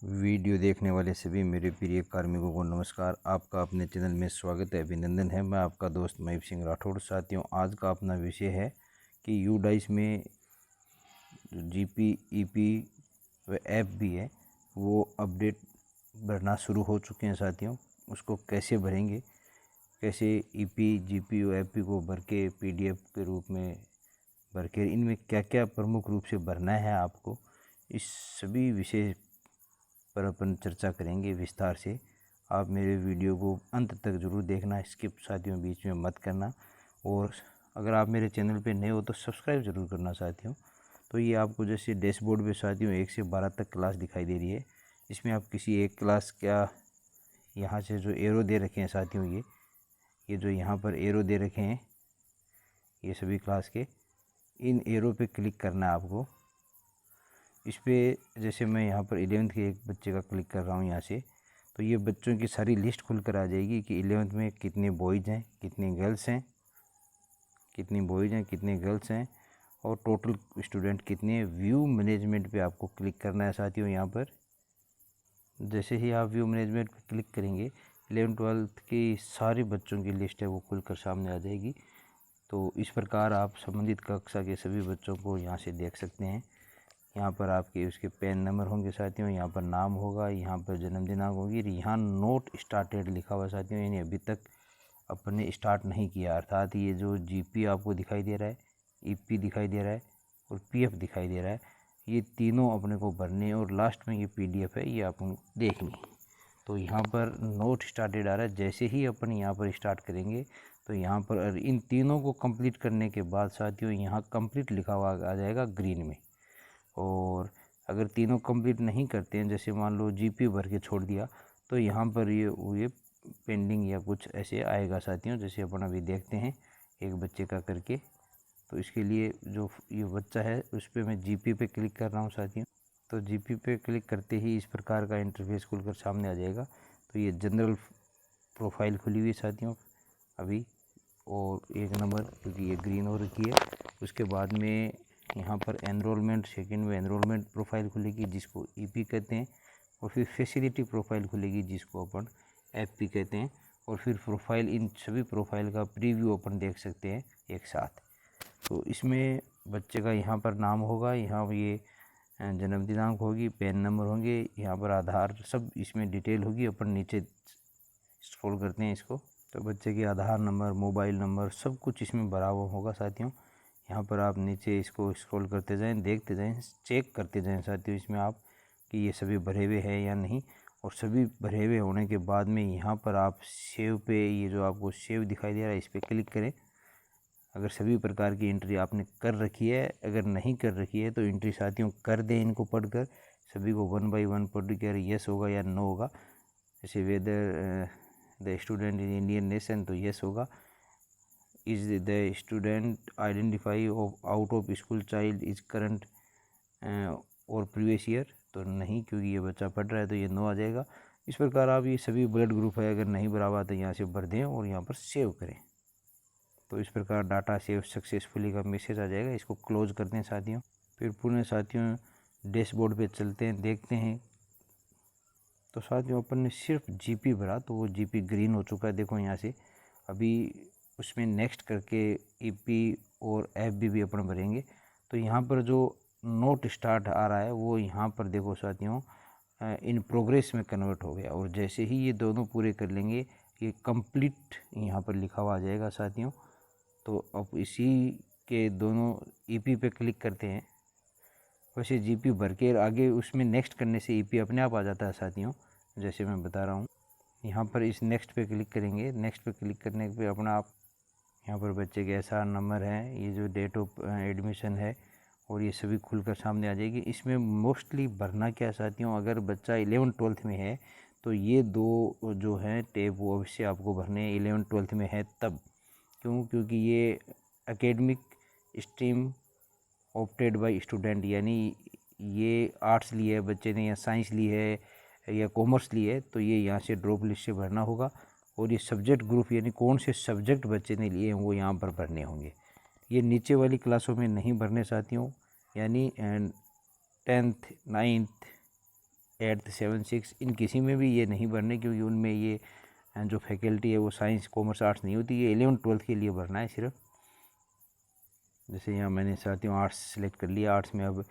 Video देखने वाले सभी मेरे प्रिय कार्मिकों को नमस्कार। आपका अपने चैनल में स्वागत है, अभिनंदन है। मैं आपका दोस्त मयूप सिंह राठौड़। साथियों, आज का अपना विषय है कि यूडाइस में जीपी, ईपी व ऐप भी है, वो अपडेट भरना शुरू हो चुके हैं। साथियों, उसको कैसे भरेंगे, कैसे ईपी, जीपी व ऐपी को भर के पीडीएफ के रूप में भर के इनमें क्या क्या प्रमुख रूप से भरना है आपको, इस सभी विषय पर अपन चर्चा करेंगे विस्तार से। आप मेरे वीडियो को अंत तक ज़रूर देखना, स्किप साथियों बीच में मत करना। और अगर आप मेरे चैनल पे नए हो तो सब्सक्राइब ज़रूर करना साथियों। तो ये आपको जैसे डैशबोर्ड पे साथियों 1 से 12 तक क्लास दिखाई दे रही है। इसमें आप किसी एक क्लास क्या, यहाँ से जो एरो दे रखे हैं साथियों, ये जो यहाँ पर एरो दे रखे हैं, ये सभी क्लास के, इन एरो पे क्लिक करना है आपको। इस पर जैसे मैं यहाँ पर 11th के एक बच्चे का क्लिक कर रहा हूँ यहाँ से, तो ये बच्चों की सारी लिस्ट खुल कर आ जाएगी कि 11th में कितने बॉयज़ हैं, कितने गर्ल्स हैं, कितनी बॉयज़ हैं, कितने गर्ल्स हैं, और टोटल स्टूडेंट कितने। व्यू मैनेजमेंट पे आपको क्लिक करना है साथियों। यहाँ पर जैसे ही आप व्यू मैनेजमेंट पे क्लिक करेंगे, 11th-12th की सारे बच्चों की लिस्ट है वो खुलकर सामने आ जाएगी। तो इस प्रकार आप संबंधित कक्षा के सभी बच्चों को यहाँ से देख सकते हैं। यहाँ पर आपके उसके पेन नंबर होंगे साथियों, यहाँ पर नाम होगा, यहाँ पर जन्म दिनांक होगी, यहाँ नोट स्टार्टेड लिखा हुआ साथियों, यानी अभी तक अपने स्टार्ट नहीं किया। अर्थात ये जो जीपी आपको दिखाई दे रहा है, ईपी दिखाई दे रहा है और पीएफ दिखाई दे रहा है, ये तीनों अपने को भरने, और लास्ट में ये पीडीएफ है, ये अपन देखनी। तो यहाँ पर नोट स्टार्टेड आ रहा है। जैसे ही अपन यहाँ पर स्टार्ट करेंगे तो यहाँ पर इन तीनों को कंप्लीट करने के बाद साथियों यहाँ कंप्लीट लिखा हुआ आ जाएगा ग्रीन में। और अगर तीनों कंप्लीट नहीं करते हैं, जैसे मान लो जीपी भर के छोड़ दिया, तो यहाँ पर ये पेंडिंग या कुछ ऐसे आएगा साथियों। जैसे अपन अभी देखते हैं एक बच्चे का करके, तो इसके लिए जो ये बच्चा है उस पर मैं जीपी पे क्लिक कर रहा हूँ साथियों। तो जीपी पे क्लिक करते ही इस प्रकार का इंटरफेस खुलकर सामने आ जाएगा। तो ये जनरल प्रोफाइल खुली हुई है साथियों अभी, और 1 नंबर, क्योंकि ये ग्रीन हो रखी है। उसके बाद में यहाँ पर एनरोलमेंट सेकंड में एनरोलमेंट प्रोफाइल खुलेगी, जिसको ईपी कहते हैं। और फिर फैसिलिटी प्रोफाइल खुलेगी, जिसको अपन एफपी कहते हैं। और फिर प्रोफाइल, इन सभी प्रोफाइल का प्रीव्यू अपन देख सकते हैं एक साथ। तो इसमें बच्चे का यहाँ पर नाम होगा, यहाँ ये जन्म दिनांक होगी, पेन नंबर होंगे, यहाँ पर आधार, सब इसमें डिटेल होगी। अपन नीचे स्क्रॉल करते हैं इसको, तो बच्चे के आधार नंबर, मोबाइल नंबर, सब कुछ इसमें भरा हुआ होगा साथियों। यहाँ पर आप नीचे इसको स्क्रॉल करते जाएं, देखते जाएं, चेक करते जाएं साथियों इसमें आप कि ये सभी भरे हुए हैं या नहीं। और सभी भरे हुए होने के बाद में यहाँ पर आप सेव पे, ये जो आपको सेव दिखाई दे रहा है, इस पर क्लिक करें। अगर सभी प्रकार की एंट्री आपने कर रखी है, अगर नहीं कर रखी है तो एंट्री साथियों कर दें इनको पढ़कर। सभी को 1 बाय 1 पढ़ कर यस होगा या नो होगा। जैसे whether the student in Indian nation, तो यस होगा। Is the student identify of out of school child is current और प्रीवियस ईयर, तो नहीं, क्योंकि ये बच्चा पढ़ रहा है, तो ये नो आ जाएगा। इस प्रकार आप ये सभी ब्लड ग्रुप है, अगर नहीं भरा हुआ तो यहाँ से भर दें और यहाँ पर सेव करें। तो इस प्रकार डाटा सेव सक्सेसफुली का मैसेज आ जाएगा। इसको क्लोज करते हैं साथियों। फिर पुनः साथियों डैशबोर्ड पे चलते हैं, देखते हैं। तो साथियों अपन ने सिर्फ जीपी भरा, तो वो जीपी ग्रीन हो चुका है, देखो यहाँ से। अभी उसमें नेक्स्ट करके ईपी और एफबी भी अपन भरेंगे। तो यहाँ पर जो नोट स्टार्ट आ रहा है वो यहाँ पर देखो साथियों इन प्रोग्रेस में कन्वर्ट हो गया। और जैसे ही ये दोनों पूरे कर लेंगे, ये कंप्लीट यहाँ पर लिखा हुआ आ जाएगा साथियों। तो अब इसी के दोनों ईपी पे क्लिक करते हैं। वैसे जीपी भर के आगे उसमें नेक्स्ट करने से ईपी अपने आप आ जाता है साथियों, जैसे मैं बता रहा हूँ। यहाँ पर इस नेक्स्ट पे क्लिक करेंगे, नेक्स्ट पे क्लिक करने पे अपना आप यहाँ पर बच्चे के एसआर नंबर है, ये जो डेट ऑफ एडमिशन है, और ये सभी खुलकर सामने आ जाएगी। इसमें मोस्टली भरना क्या साथियों, अगर बच्चा 11th-12th में है तो ये दो जो हैं टैब वो अवश्य आपको भरने 11th-12th में है तब। क्योंकि ये academic stream opted by student, यानी ये आर्ट्स ली है बच्चे ने, या साइंस ली है, या कॉमर्स ली है, तो ये यहाँ से ड्रॉप लिस्ट से भरना होगा। और ये सब्जेक्ट ग्रुप, यानी कौन से सब्जेक्ट बच्चे ने लिए हैं, वो यहाँ पर भरने होंगे। ये नीचे वाली क्लासों में नहीं भरने साथियों, यानी 10th, 9th, 8th 7 6 इन किसी में भी ये नहीं भरने, क्योंकि उनमें ये जो फैकल्टी है वो साइंस कॉमर्स आर्ट्स नहीं होती, ये 11th 12th के लिए भरना है सिर्फ। जैसे यहाँ मैंने साथियों आर्ट्स सेलेक्ट कर लिया। आर्ट्स में अब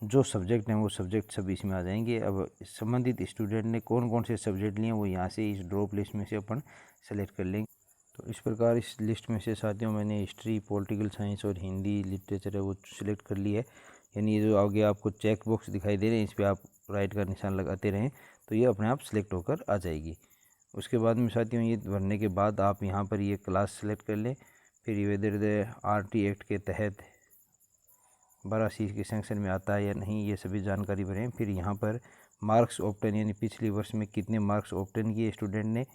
जो सब्जेक्ट हैं वो सब्जेक्ट सब इसमें आ जाएंगे। अब संबंधित स्टूडेंट ने कौन कौन से सब्जेक्ट लिए वो यहाँ से इस ड्रॉप लिस्ट में से अपन सेलेक्ट कर लेंगे। तो इस प्रकार इस लिस्ट में से साथियों मैंने हिस्ट्री, पॉलिटिकल साइंस और हिंदी लिटरेचर है वो सिलेक्ट कर ली है। यानी ये जो आगे आपको चेक बॉक्स दिखाई दे रहे हैं इस पर आप राइट का निशान लगाते रहें तो ये अपने आप सेलेक्ट होकर आ जाएगी। उसके बाद में साथियों ये भरने के बाद आप यहाँ पर ये क्लास सेलेक्ट कर लें। फिर वेदर RT एक्ट के तहत 12C के सेक्शन में आता है या नहीं, ये सभी जानकारी भरें। फिर यहाँ पर मार्क्स ऑब्टेन, यानी पिछले वर्ष में कितने मार्क्स ऑब्टेन किए स्टूडेंट ने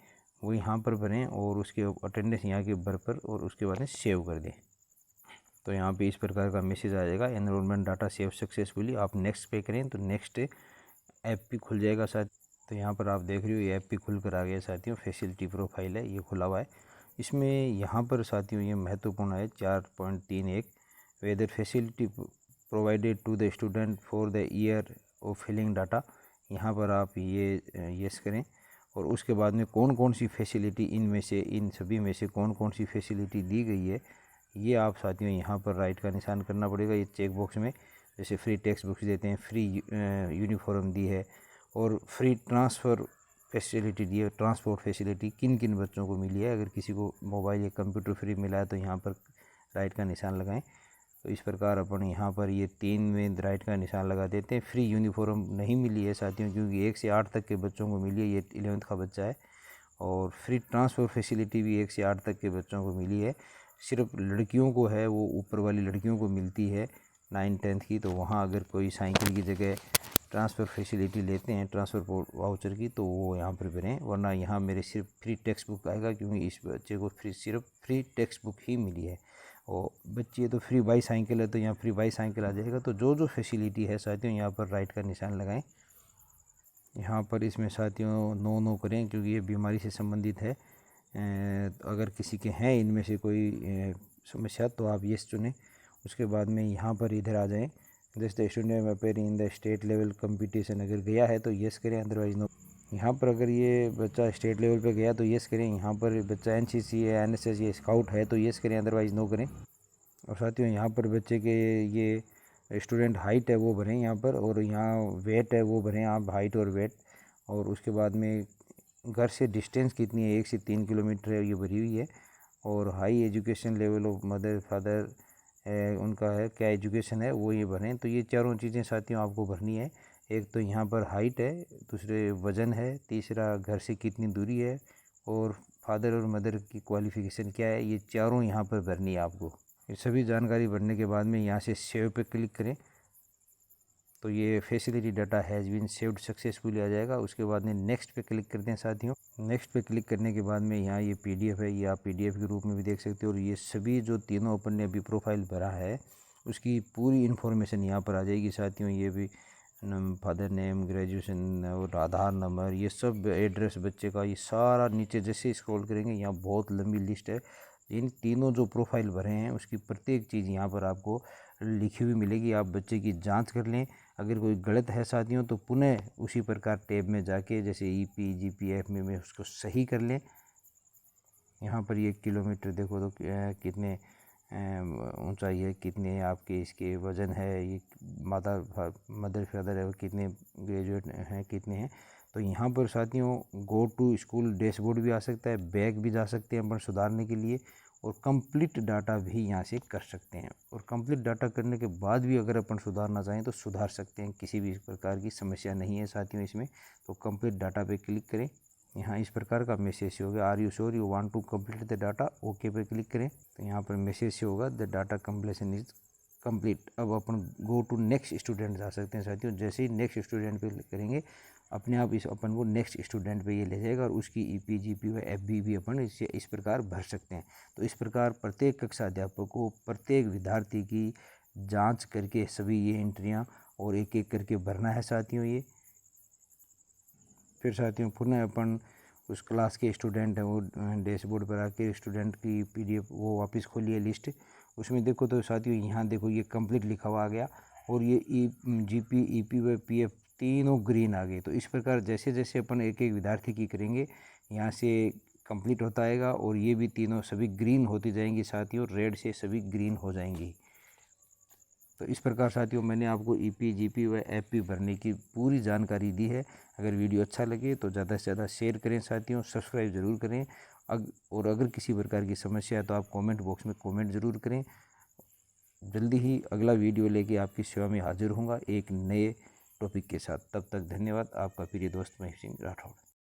वो यहाँ पर भरें और उसके अटेंडेंस यहाँ के भर पर और उसके बाद में सेव कर दें। तो यहाँ पे इस प्रकार का मैसेज आ जाएगा, एनरोलमेंट डाटा सेव सक्सेसफुली। आप नेक्स्ट पे करें तो नेक्स्ट ऐप भी खुल जाएगा साथ। तो यहाँ पर आप देख रहे हो ये ऐप भी खुल कर आ गया साथियों। फैसिलिटी प्रोफाइल है ये खुला हुआ है। इसमें यहाँ पर साथियों ये महत्वपूर्ण है 4.31 whether facility provided to the student for the year of filling data. यहाँ पर आप ये यस करें और उसके बाद में कौन कौन सी फैसिलिटी इनमें से, इन सभी में से कौन कौन सी फैसिलिटी दी गई है ये आप साथियों यहाँ पर राइट का निशान करना पड़ेगा। ये चेक बॉक्स में जैसे फ्री टेक्स्ट बुक्स देते हैं, फ्री यूनिफॉर्म दी है और फ्री ट्रांसफ़र फैसिलिटी दी है। ट्रांसपोर्ट फैसिलिटी किन किन बच्चों को मिली है, अगर किसी को मोबाइल या कंप्यूटर फ्री मिला है तो यहाँ पर राइट का निशान लगाएं। तो इस प्रकार अपन यहाँ पर ये 3 में राइट का निशान लगा देते हैं। फ्री यूनिफॉर्म नहीं मिली है साथियों, क्योंकि 1 से 8 तक के बच्चों को मिली है, ये 11th का बच्चा है। और फ्री ट्रांसफ़र फैसिलिटी भी 1 से 8 तक के बच्चों को मिली है। सिर्फ लड़कियों को है, वो ऊपर वाली लड़कियों को मिलती है 9th 10th की। तो वहाँ अगर कोई साइकिल की जगह ट्रांसफ़र फैसिलिटी लेते हैं, ट्रांसफ़र वाउचर की, तो वो यहाँ पर भरें, वरना यहाँ मेरे सिर्फ फ्री टेक्स्ट बुक आएगा, क्योंकि इस बच्चे को सिर्फ फ्री टेक्स्ट बुक ही मिली है। और बच्चे तो फ्री बाई साइकिल है तो यहाँ फ्री बाई साइकिल आ जाएगा। तो जो जो फैसिलिटी है साथियों यहाँ पर राइट का निशान लगाएं। यहाँ पर इसमें साथियों नो करें, क्योंकि ये बीमारी से संबंधित है। अगर किसी के हैं इनमें से कोई समस्या तो आप यस चुनें। उसके बाद में यहाँ पर इधर आ जाएं, just student appearing in the state level competition, अगर गया है तो यस करें, अदरवाइज नो। यहाँ पर अगर ये बच्चा स्टेट लेवल पे गया तो यस करें। यहाँ पर बच्चा NCC है, NSS या स्काउट है तो यस करें, अदरवाइज नो करें। और साथियों यहाँ पर बच्चे के ये स्टूडेंट हाइट है वो भरें यहाँ पर, और यहाँ वेट है वो भरें आप, हाइट और वेट। और उसके बाद में घर से डिस्टेंस कितनी है, 1 से 3 किलोमीटर है, ये भरी हुई है। और high education level of mother father उनका है, क्या एजुकेशन है वो ये भरें। तो ये चारों चीज़ें साथियों आपको भरनी है। एक तो यहाँ पर हाइट है, दूसरे वज़न है, तीसरा घर से कितनी दूरी है, और फादर और मदर की क्वालिफ़िकेशन क्या है, ये चारों यहाँ पर भरनी है आपको। ये सभी जानकारी भरने के बाद में यहाँ से सेव पे क्लिक करें तो ये facility data has been saved successfully आ जाएगा। उसके बाद में नेक्स्ट पे क्लिक करते हैं साथियों। नेक्स्ट पे क्लिक करने के बाद में यहाँ ये PDF है, ये आप PDF के रूप में भी देख सकते हो। और ये सभी जो तीनों अपन ने अभी प्रोफाइल भरा है उसकी पूरी इन्फॉर्मेशन यहाँ पर आ जाएगी साथियों। ये भी फादर नेम, ग्रेजुएशन और आधार नंबर, ये सब एड्रेस बच्चे का, ये सारा नीचे जैसे स्क्रॉल करेंगे यहाँ बहुत लंबी लिस्ट है। इन तीनों जो प्रोफाइल भरे हैं उसकी प्रत्येक चीज़ यहाँ पर आपको लिखी हुई मिलेगी। आप बच्चे की जांच कर लें, अगर कोई गलत है साथियों तो पुनः उसी प्रकार टैब में जाके जैसे EP GPF में उसको सही कर लें। यहाँ पर ये किलोमीटर देखो तो कितने ऊंचाई है, कितने आपके इसके वज़न है, ये मदर फादर है कितने ग्रेजुएट हैं, कितने हैं। तो यहाँ पर साथियों गो टू स्कूल डैशबोर्ड भी आ सकता है, बैक भी जा सकते हैं अपन सुधारने के लिए, और कंप्लीट डाटा भी यहाँ से कर सकते हैं। और कंप्लीट डाटा करने के बाद भी अगर अपन सुधारना चाहें तो सुधार सकते हैं, किसी भी प्रकार की समस्या नहीं है साथियों इसमें। तो कंप्लीट डाटा पे क्लिक करें, यहाँ इस प्रकार का मैसेज से होगा, are you sure you want to complete the data, okay पे क्लिक करें। तो यहाँ पर मैसेज से होगा the data completion is complete. अब अपन गो टू नेक्स्ट स्टूडेंट जा सकते हैं साथियों। जैसे ही नेक्स्ट स्टूडेंट पे करेंगे अपने आप इस अपन को नेक्स्ट स्टूडेंट पे ये ले जाएगा, और उसकी EP GP व FB भी अपन इससे इस प्रकार भर सकते हैं। तो इस प्रकार प्रत्येक कक्षा अध्यापक को प्रत्येक विद्यार्थी की जांच करके सभी ये एंट्रियाँ और एक एक करके भरना है साथियों। ये फिर साथियों पुनः अपन उस क्लास के स्टूडेंट हैं वो डैशबोर्ड पर आके स्टूडेंट की PDF वो वापस खोलिए लिस्ट। उसमें देखो तो साथियों यहाँ देखो ये कंप्लीट लिखा हुआ आ गया, और ये GP EP व PF तीनों ग्रीन आ गए। तो इस प्रकार जैसे जैसे अपन एक एक विद्यार्थी की करेंगे, यहाँ से कंप्लीट होता आएगा और ये भी तीनों सभी ग्रीन होती जाएंगी साथियों, रेड से सभी ग्रीन हो जाएंगी। तो इस प्रकार साथियों मैंने आपको ईपी, जीपी व एफपी भरने की पूरी जानकारी दी है। अगर वीडियो अच्छा लगे तो ज़्यादा से ज़्यादा शेयर करें साथियों, सब्सक्राइब ज़रूर करें। और अगर किसी प्रकार की समस्या है तो आप कमेंट बॉक्स में कमेंट ज़रूर करें। जल्दी ही अगला वीडियो लेके आपकी सेवा में हाजिर होऊंगा एक नए टॉपिक के साथ। तब तक धन्यवाद। आपका प्रिय दोस्त महेश सिंह राठौड़।